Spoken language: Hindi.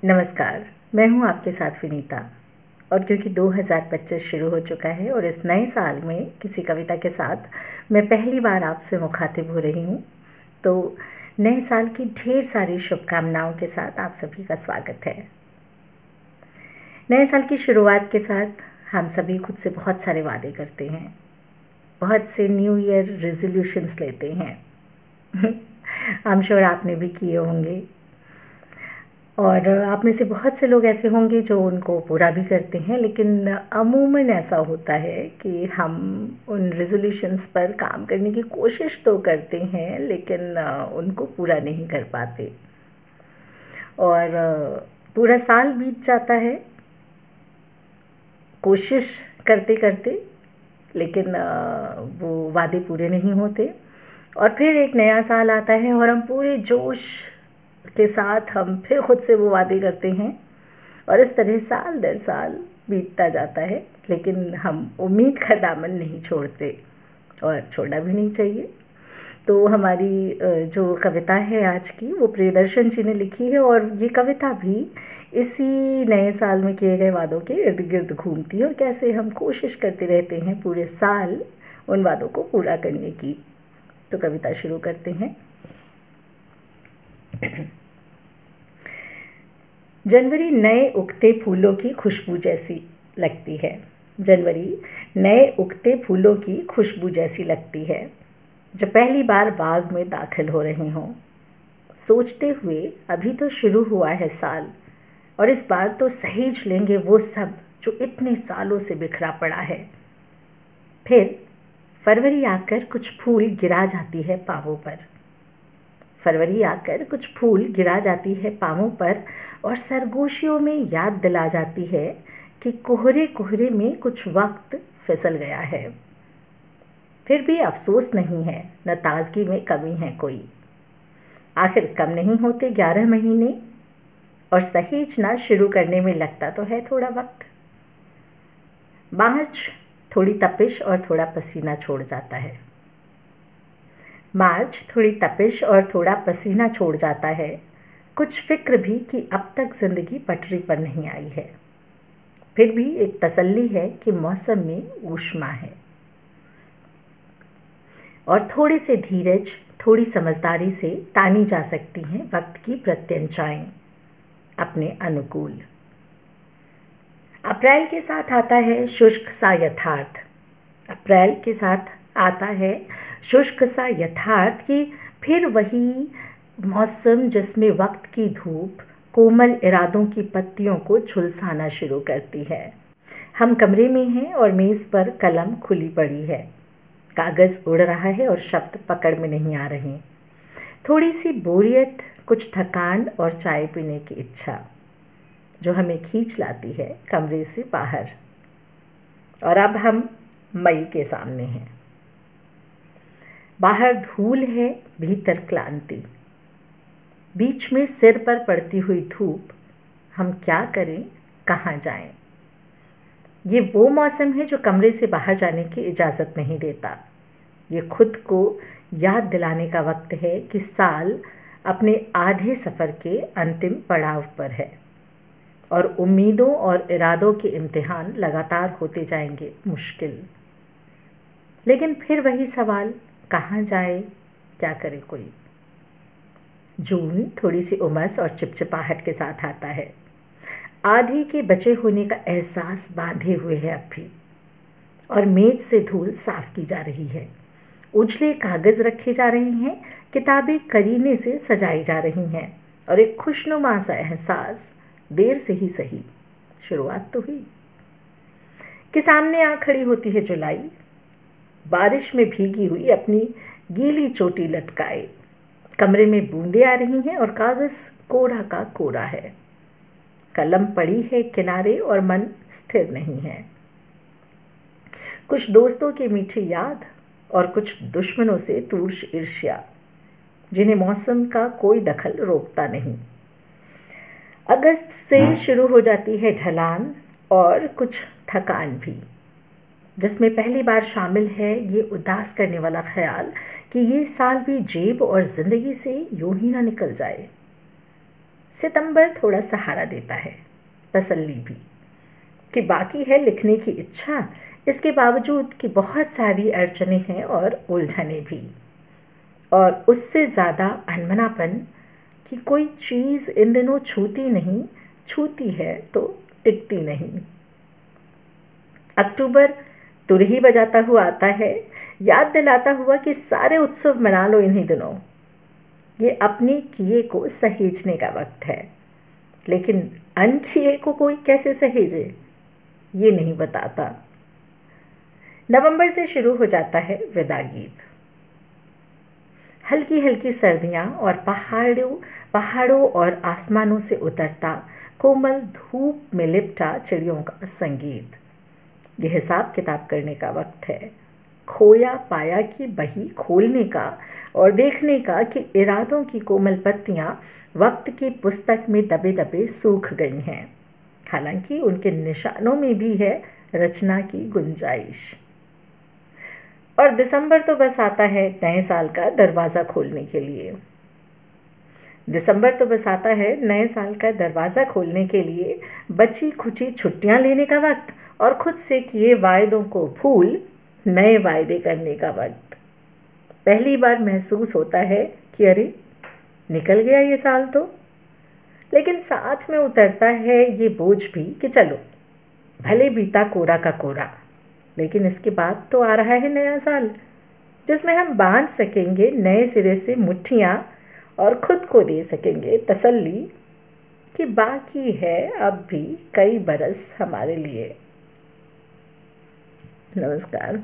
नमस्कार, मैं हूं आपके साथ विनीता। और क्योंकि 2025 शुरू हो चुका है और इस नए साल में किसी कविता के साथ मैं पहली बार आपसे मुखातिब हो रही हूं, तो नए साल की ढेर सारी शुभकामनाओं के साथ आप सभी का स्वागत है। नए साल की शुरुआत के साथ हम सभी खुद से बहुत सारे वादे करते हैं, बहुत से न्यू ईयर रेजोल्यूशंस लेते हैं। आई एम श्योर आपने भी किए होंगे और आप में से बहुत से लोग ऐसे होंगे जो उनको पूरा भी करते हैं, लेकिन अमूमन ऐसा होता है कि हम उन रेजोल्यूशंस पर काम करने की कोशिश तो करते हैं लेकिन उनको पूरा नहीं कर पाते और पूरा साल बीत जाता है कोशिश करते करते, लेकिन वो वादे पूरे नहीं होते। और फिर एक नया साल आता है और हम पूरे जोश के साथ हम फिर खुद से वो वादे करते हैं और इस तरह साल दर साल बीतता जाता है, लेकिन हम उम्मीद का दामन नहीं छोड़ते और छोड़ना भी नहीं चाहिए। तो हमारी जो कविता है आज की, वो प्रियदर्शन जी ने लिखी है और ये कविता भी इसी नए साल में किए गए वादों के इर्द गिर्द घूमती है और कैसे हम कोशिश करते रहते हैं पूरे साल उन वादों को पूरा करने की। तो कविता शुरू करते हैं। जनवरी नए उगते फूलों की खुशबू जैसी लगती है। जनवरी नए उगते फूलों की खुशबू जैसी लगती है, जब पहली बार बाग में दाखिल हो रही हों, सोचते हुए अभी तो शुरू हुआ है साल और इस बार तो सहेज लेंगे वो सब जो इतने सालों से बिखरा पड़ा है। फिर फरवरी आकर कुछ फूल गिरा जाती है पाँवों पर। फरवरी आकर कुछ फूल गिरा जाती है पाँवों पर और सरगोशियों में याद दिला जाती है कि कोहरे कोहरे में कुछ वक्त फिसल गया है। फिर भी अफसोस नहीं है, न ताजगी में कमी है कोई। आखिर कम नहीं होते 11 महीने और सहेजना शुरू करने में लगता तो है थोड़ा वक्त। मार्च थोड़ी तपिश और थोड़ा पसीना छोड़ जाता है। मार्च थोड़ी तपिश और थोड़ा पसीना छोड़ जाता है, कुछ फिक्र भी कि अब तक ज़िंदगी पटरी पर नहीं आई है। फिर भी एक तसल्ली है कि मौसम में ऊष्मा है और थोड़ी से धीरज, थोड़ी समझदारी से तानी जा सकती हैं वक्त की प्रत्यंचाएं अपने अनुकूल। अप्रैल के साथ आता है शुष्क सा यथार्थ। अप्रैल के साथ आता है शुष्क सा यथार्थ कि फिर वही मौसम जिसमें वक्त की धूप कोमल इरादों की पत्तियों को झुलसाना शुरू करती है। हम कमरे में हैं और मेज़ पर कलम खुली पड़ी है। कागज़ उड़ रहा है और शब्द पकड़ में नहीं आ रहे। थोड़ी सी बोरियत, कुछ थकान और चाय पीने की इच्छा जो हमें खींच लाती है कमरे से बाहर। और अब हम मई के सामने हैं। बाहर धूल है, भीतर क्लांति। बीच में सिर पर पड़ती हुई धूप। हम क्या करें, कहाँ जाएं? ये वो मौसम है जो कमरे से बाहर जाने की इजाज़त नहीं देता। ये खुद को याद दिलाने का वक्त है कि साल अपने आधे सफ़र के अंतिम पड़ाव पर है और उम्मीदों और इरादों के इम्तिहान लगातार होते जाएंगे मुश्किल। लेकिन फिर वही सवाल, कहाँ जाए, क्या करे कोई? जून थोड़ी सी उमस और चिपचिपाहट के साथ आता है। आधी के बचे होने का एहसास बांधे हुए है अब भी और मेज से धूल साफ की जा रही है। उजले कागज़ रखे जा रहे हैं, किताबें करीने से सजाई जा रही हैं और एक खुशनुमा सा एहसास, देर से ही सही शुरुआत तो हुई, कि सामने आ खड़ी होती है जुलाई, बारिश में भीगी हुई अपनी गीली चोटी लटकाए। कमरे में बूंदें आ रही हैं और कागज़ कोरा का कोरा है। कलम पड़ी है किनारे और मन स्थिर नहीं है। कुछ दोस्तों की मीठी याद और कुछ दुश्मनों से तूर्ष ईर्ष्या, जिन्हें मौसम का कोई दखल रोकता नहीं। अगस्त से शुरू हो जाती है ढलान और कुछ थकान भी, जिसमें पहली बार शामिल है ये उदास करने वाला ख्याल कि ये साल भी जेब और ज़िंदगी से यूं ही ना निकल जाए। सितंबर थोड़ा सहारा देता है, तसल्ली भी, कि बाकी है लिखने की इच्छा, इसके बावजूद कि बहुत सारी अड़चनें हैं और उलझनें भी, और उससे ज़्यादा अनमनापन कि कोई चीज़ इन दिनों छूती नहीं, छूती है तो टिकती नहीं। अक्टूबर तुरही बजाता हुआ आता है, याद दिलाता हुआ कि सारे उत्सव मना लो इन्हीं दिनों। ये अपने किए को सहेजने का वक्त है, लेकिन अनकिए को कोई कैसे सहेजे ये नहीं बताता। नवंबर से शुरू हो जाता है विदा गीत। हल्की हल्की सर्दियाँ और पहाड़ों और आसमानों से उतरता कोमल धूप में लिपटा चिड़ियों का संगीत। यह हिसाब किताब करने का वक्त है, खोया पाया की बही खोलने का और देखने का कि इरादों की कोमल पत्तियाँ वक्त की पुस्तक में दबे दबे सूख गई हैं, हालांकि उनके निशानों में भी है रचना की गुंजाइश। और दिसंबर तो बस आता है नए साल का दरवाज़ा खोलने के लिए। दिसंबर तो बस आता है नए साल का दरवाज़ा खोलने के लिए, बची खुची छुट्टियां लेने का वक्त और खुद से किए वायदों को भूल नए वायदे करने का वक्त। पहली बार महसूस होता है कि अरे निकल गया ये साल तो, लेकिन साथ में उतरता है ये बोझ भी कि चलो भले बीता कोरा का कोरा, लेकिन इसके बाद तो आ रहा है नया साल, जिसमें हम बांध सकेंगे नए सिरे से मुट्ठियाँ और खुद को दे सकेंगे तसल्ली कि बाकी है अब भी कई बरस हमारे लिए। नमस्कार।